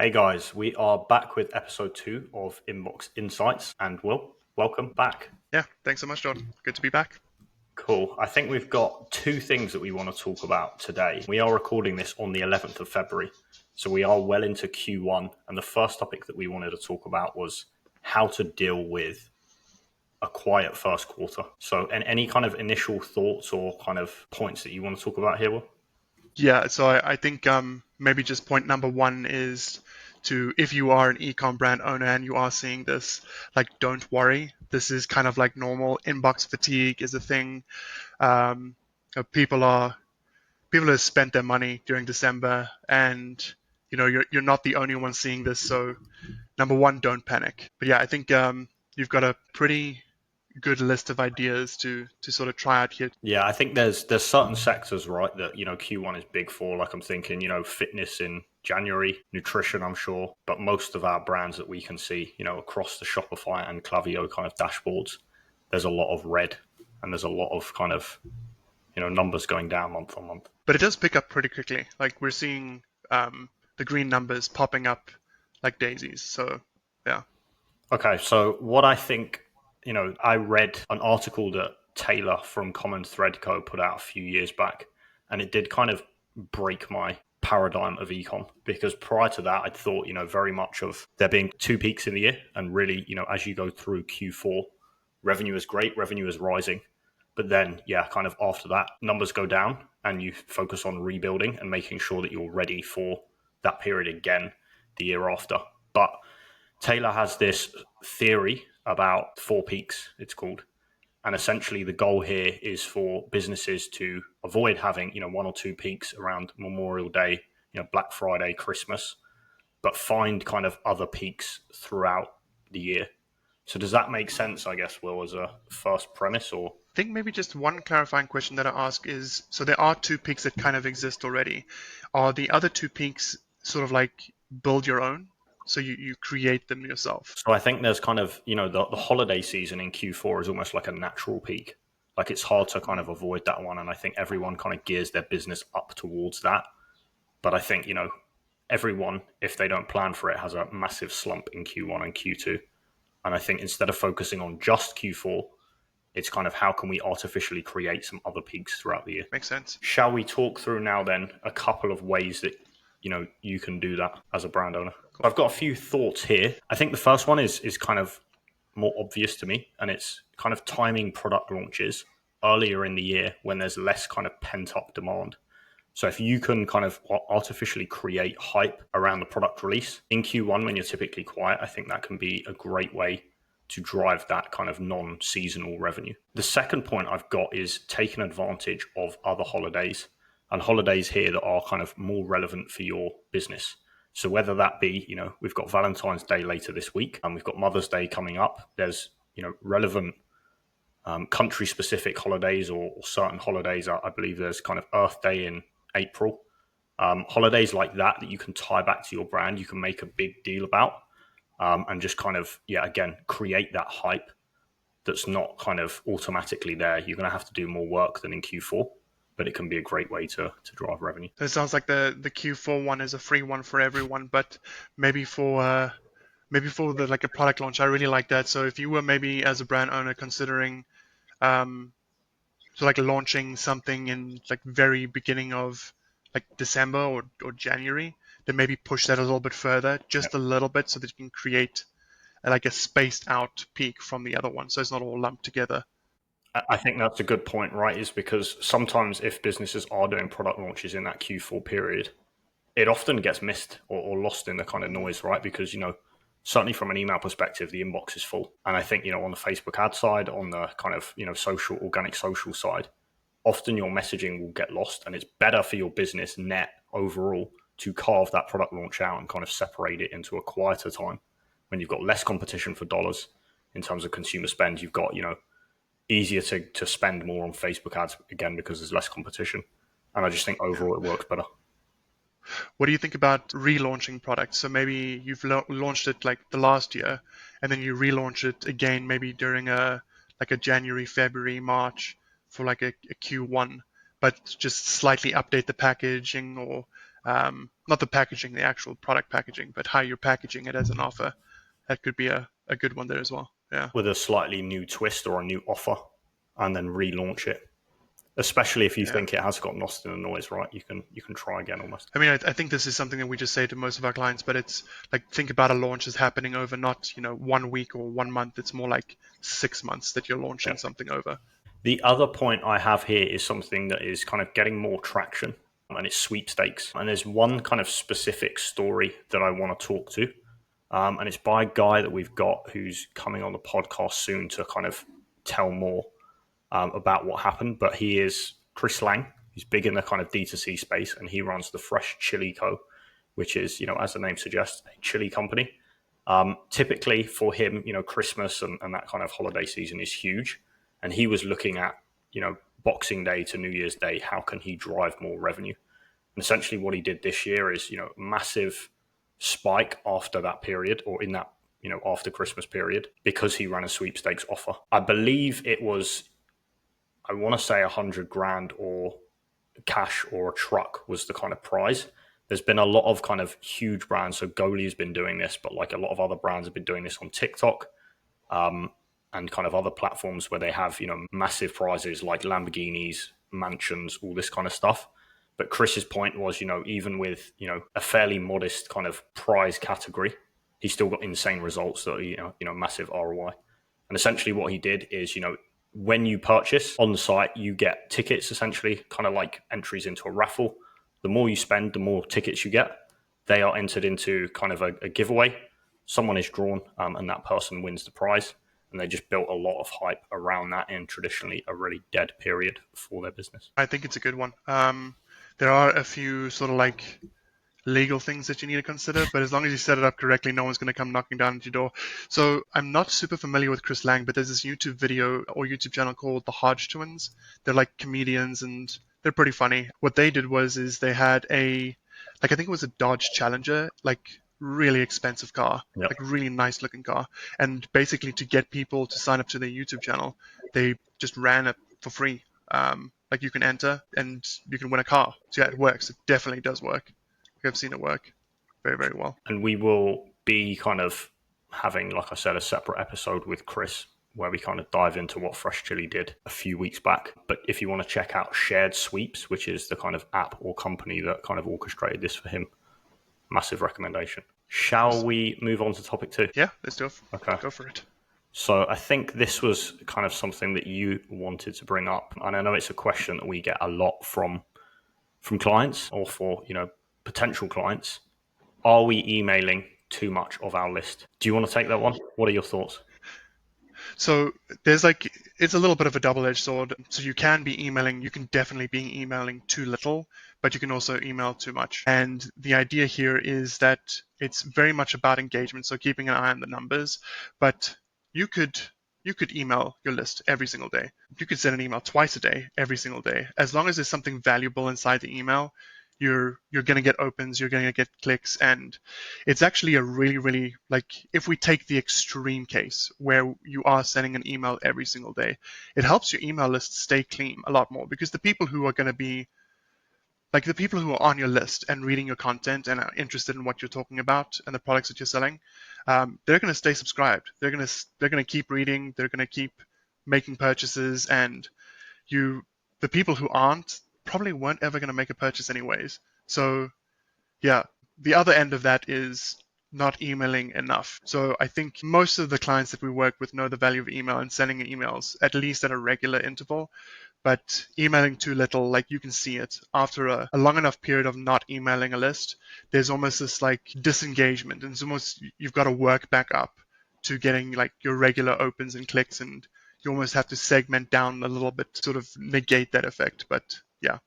Hey guys, we are back with episode 2 of Inbox Insights, and Will, welcome back. Yeah, thanks so much, John. Good to be back. Cool. I think we've got two things that we want to talk about today. We are recording this on the 11th of February, so we are well into Q1, and the first topic that we wanted to talk about was how to deal with a quiet first quarter. So, and any kind of initial thoughts or kind of points that you want to talk about here, Will? Yeah, so I think maybe just point number one is to, if you are an ecom brand owner and you are seeing this, like, don't worry. This is kind of like normal. Inbox fatigue is a thing. Um, people have spent their money during December, and you're not the only one seeing this. So number one, don't panic. But yeah, I think you've got a pretty good list of ideas to sort of try out here. Yeah, I think there's certain sectors, right, that Q1 is big for. Like I'm thinking, fitness in January, nutrition, I'm sure, but most of our brands that we can see, across the Shopify and Klaviyo kind of dashboards, there's a lot of red and there's a lot of kind of numbers going down month on month. But it does pick up pretty quickly. Like, we're seeing the green numbers popping up like daisies. So yeah. Okay, so what I think, I read an article that Taylor from Common Thread Co. put out a few years back, and it did kind of break my paradigm of econ because prior to that, I'd thought, very much of there being two peaks in the year, and really, as you go through Q4, revenue is great, revenue is rising. But then, yeah, kind of after that, numbers go down and you focus on rebuilding and making sure that you're ready for that period again the year after. But Taylor has this theory about four peaks, it's called. And essentially the goal here is for businesses to avoid having, one or two peaks around Memorial Day, Black Friday, Christmas, but find kind of other peaks throughout the year. So does that make sense, I guess, Will, as a first premise? Or I think maybe just one clarifying question that I ask is, so there are two peaks that kind of exist already. Are the other two peaks sort of like build your own? So you create them yourself? so I think there's kind of, the holiday season in Q4 is almost like a natural peak. Like it's hard to kind of avoid that one. And I think everyone kind of gears their business up towards that. But I think, everyone, if they don't plan for it, has a massive slump in Q1 and Q2. And I think instead of focusing on just Q4, it's kind of how can we artificially create some other peaks throughout the year. Makes sense. Shall we talk through now then a couple of ways that you can do that as a brand owner? Cool. I've got a few thoughts here. I think the first one is kind of more obvious to me, and it's kind of timing product launches earlier in the year when there's less kind of pent up demand. So if you can kind of artificially create hype around the product release in Q1 when you're typically quiet, I think that can be a great way to drive that kind of non-seasonal revenue. The second point I've got is taking advantage of other holidays and holidays here that are kind of more relevant for your business. So whether that be, we've got Valentine's Day later this week and we've got Mother's Day coming up, there's, relevant country specific holidays or certain holidays. I believe there's kind of Earth Day in April. Holidays like that you can tie back to your brand, you can make a big deal about, and just kind of, again, create that hype that's not kind of automatically there. You're going to have to do more work than in Q4, but it can be a great way to drive revenue. So it sounds like the Q4 one is a free one for everyone, but maybe for the like a product launch, I really like that. So if you were maybe as a brand owner considering so like launching something in like very beginning of like December or January, then maybe push that a little bit further, just a little bit, so that you can create like a spaced out peak from the other one, so it's not all lumped together. I think that's a good point, right? Is because sometimes if businesses are doing product launches in that Q4 period, it often gets missed or lost in the kind of noise, right? Because, certainly from an email perspective, the inbox is full. And I think, on the Facebook ad side, on the kind of, social, organic social side, often your messaging will get lost, and it's better for your business net overall to carve that product launch out and kind of separate it into a quieter time when you've got less competition for dollars in terms of consumer spend. You've got, easier to spend more on Facebook ads again because there's less competition. And I just think overall it works better. What do you think about relaunching products? So maybe you've launched it like the last year, and then you relaunch it again maybe during a January, February, March for like a Q1, but just slightly update the packaging or Not the packaging, the actual product packaging, but how you're packaging it as an offer. That could be a good one there as well. Yeah. With a slightly new twist or a new offer, and then relaunch it. Especially if you Yeah. think it has got lost in the noise, right? You can try again almost. I mean, I think this is something that we just say to most of our clients, but it's like think about a launch as happening over not 1 week or 1 month. It's more like 6 months that you're launching Yeah. something over. The other point I have here is something that is kind of getting more traction, and it's sweepstakes. And there's one kind of specific story that I want to talk to, and it's by a guy that we've got who's coming on the podcast soon to kind of tell more about what happened. But he is Chris Lang. He's big in the kind of D2C space, and he runs the Fresh Chili Co., which is, as the name suggests, a chili company. Typically for him, Christmas and that kind of holiday season is huge. And he was looking at, Boxing Day to New Year's Day, how can he drive more revenue? And essentially what he did this year is, massive spike after that period, or in that, after Christmas period, because he ran a sweepstakes offer. I believe it was, I want to say 100 grand or cash or a truck was the kind of prize. There's been a lot of kind of huge brands. So Goalie has been doing this, but like a lot of other brands have been doing this on TikTok. And kind of other platforms where they have, massive prizes like Lamborghinis, mansions, all this kind of stuff. But Chris's point was, even with, a fairly modest kind of prize category, he still got insane results that, massive ROI. And essentially what he did is, when you purchase on the site, you get tickets, essentially kind of like entries into a raffle. The more you spend, the more tickets you get. They are entered into kind of a giveaway. Someone is drawn and that person wins the prize. And they just built a lot of hype around that in traditionally a really dead period for their business. I think it's a good one. There are a few sort of like legal things that you need to consider, but as long as you set it up correctly, no one's going to come knocking down at your door. So I'm not super familiar with Chris Lang, but there's this YouTube video or YouTube channel called The Hodge Twins. They're like comedians and they're pretty funny. What they did is they had I think it was a Dodge Challenger, like really expensive car, Yep. like really nice looking car. And basically to get people to sign up to their YouTube channel, they just ran it for free. Like you can enter and you can win a car. So yeah, it works. It definitely does work. I've seen it work very, very well. And we will be kind of having, like I said, a separate episode with Chris where we kind of dive into what Fresh Chili did a few weeks back. But if you want to check out Shared Sweeps, which is the kind of app or company that kind of orchestrated this for him, massive recommendation. Shall we move on to topic 2? Yeah, let's do it. Okay. Go for it. So I think this was kind of something that you wanted to bring up. And I know it's a question that we get a lot from clients or for, potential clients. Are we emailing too much of our list? Do you want to take that one? What are your thoughts? So it's a little bit of a double-edged sword. So you can definitely be emailing too little, but you can also email too much. And the idea here is that it's very much about engagement. So keeping an eye on the numbers, but you could email your list every single day. You could send an email twice a day, every single day. As long as there's something valuable inside the email, you're going to get opens, you're going to get clicks, and it's actually a really, really, like, if we take the extreme case where you are sending an email every single day, it helps your email list stay clean a lot more, because the people who are going to be like the people who are on your list and reading your content and are interested in what you're talking about and the products that you're selling, they're going to stay subscribed. They're going to keep reading. They're going to keep making purchases, and the people who aren't probably weren't ever going to make a purchase anyways. So yeah, the other end of that is not emailing enough. So I think most of the clients that we work with know the value of email and sending emails at least at a regular interval. But emailing too little, like you can see it after a long enough period of not emailing a list, there's almost this like disengagement, and it's almost you've got to work back up to getting like your regular opens and clicks, and you almost have to segment down a little bit to sort of negate that effect. But yeah,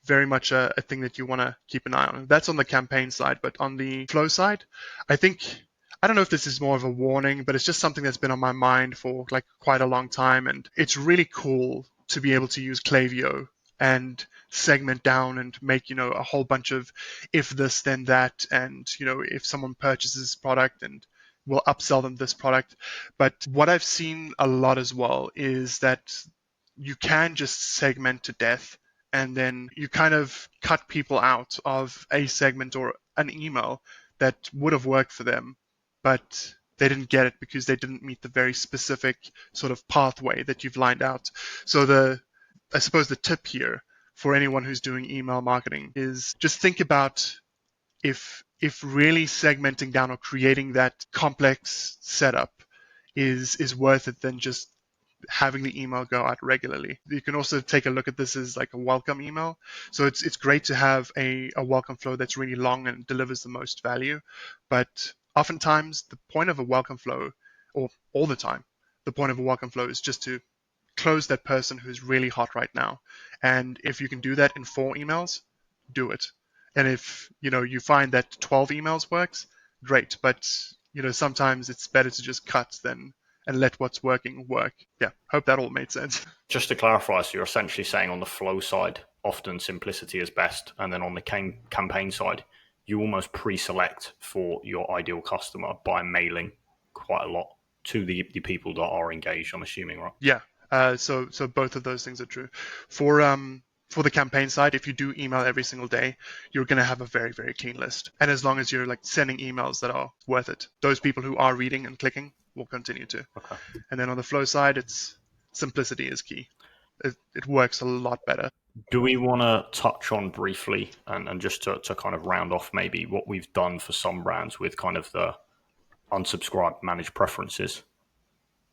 very much a thing that you want to keep an eye on. That's on the campaign side, but on the flow side, I don't know if this is more of a warning, but it's just something that's been on my mind for like quite a long time, and it's really cool to be able to use Klaviyo and segment down and make, a whole bunch of if this then that, and if someone purchases this product and we'll upsell them this product. But what I've seen a lot as well is that you can just segment to death and then you kind of cut people out of a segment or an email that would have worked for them, but they didn't get it because they didn't meet the very specific sort of pathway that you've lined out. So I suppose the tip here for anyone who's doing email marketing is just think about if really segmenting down or creating that complex setup is worth it than just having the email go out regularly. You can also take a look at this as like a welcome email. So it's great to have a welcome flow that's really long and delivers the most value. But oftentimes the point of a welcome flow, or all the time, the point of a welcome flow is just to close that person who's really hot right now. And if you can do that in 4 emails, do it. And if you find that 12 emails works, great. But sometimes it's better to just cut than and let what's working work. Yeah, hope that all made sense. Just to clarify, so you're essentially saying on the flow side, often simplicity is best, and then on the campaign side, you almost pre-select for your ideal customer by mailing quite a lot to the people that are engaged, I'm assuming, right? Yeah. So both of those things are true. For the campaign side, if you do email every single day, you're going to have a very, very clean list. And as long as you're like sending emails that are worth it, those people who are reading and clicking will continue to. Okay. And then on the flow side, it's simplicity is key. It works a lot better. Do we want to touch on briefly and just to kind of round off maybe what we've done for some brands with kind of the unsubscribe managed preferences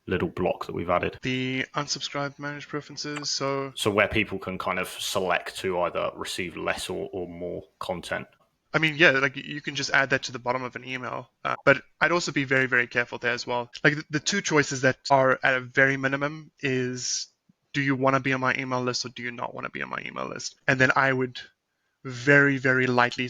little block that we've added? The unsubscribe managed preferences. So where people can kind of select to either receive less or more content. I mean, yeah, like you can just add that to the bottom of an email. But I'd also be very, very careful there as well. Like the 2 choices that are at a very minimum is, do you want to be on my email list or do you not want to be on my email list? And then I would very, very lightly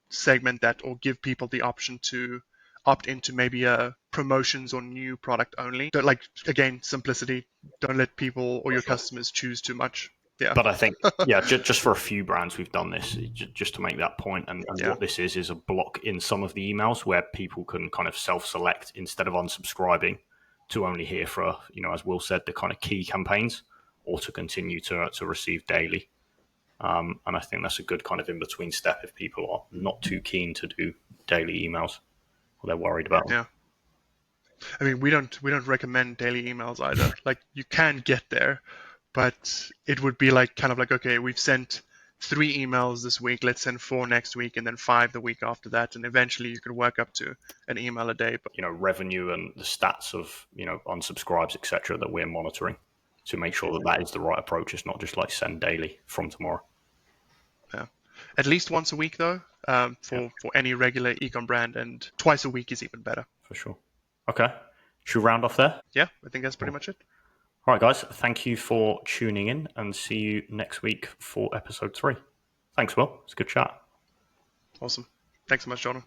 segment that or give people the option to opt into maybe a promotions or new product only. But like, again, simplicity. Don't let people or your customers choose too much. Yeah. But I think, just for a few brands, we've done this just to make that point. And Yeah. what this is a block in some of the emails where people can kind of self-select instead of unsubscribing to only hear for, as Will said, the kind of key campaigns or to continue to receive daily. And I think that's a good kind of in-between step if people are not too keen to do daily emails or they're worried about them. Yeah. I mean, we don't recommend daily emails either. Like you can get there, but it would be like kind of like, okay, we've sent 3 emails this week, let's send 4 next week and then 5 the week after that, and eventually you could work up to an email a day. But revenue and the stats of unsubscribes, etc., that we're monitoring to make sure that is the right approach. It's not just like send daily from tomorrow. Yeah, at least once a week though, for any regular ecom brand, and twice a week is even better. For sure. Okay, should we round off there? Yeah, I think that's pretty much it. All right, guys. Thank you for tuning in and see you next week for episode 3. Thanks, Will. It's a good chat. Awesome. Thanks so much, Jordan.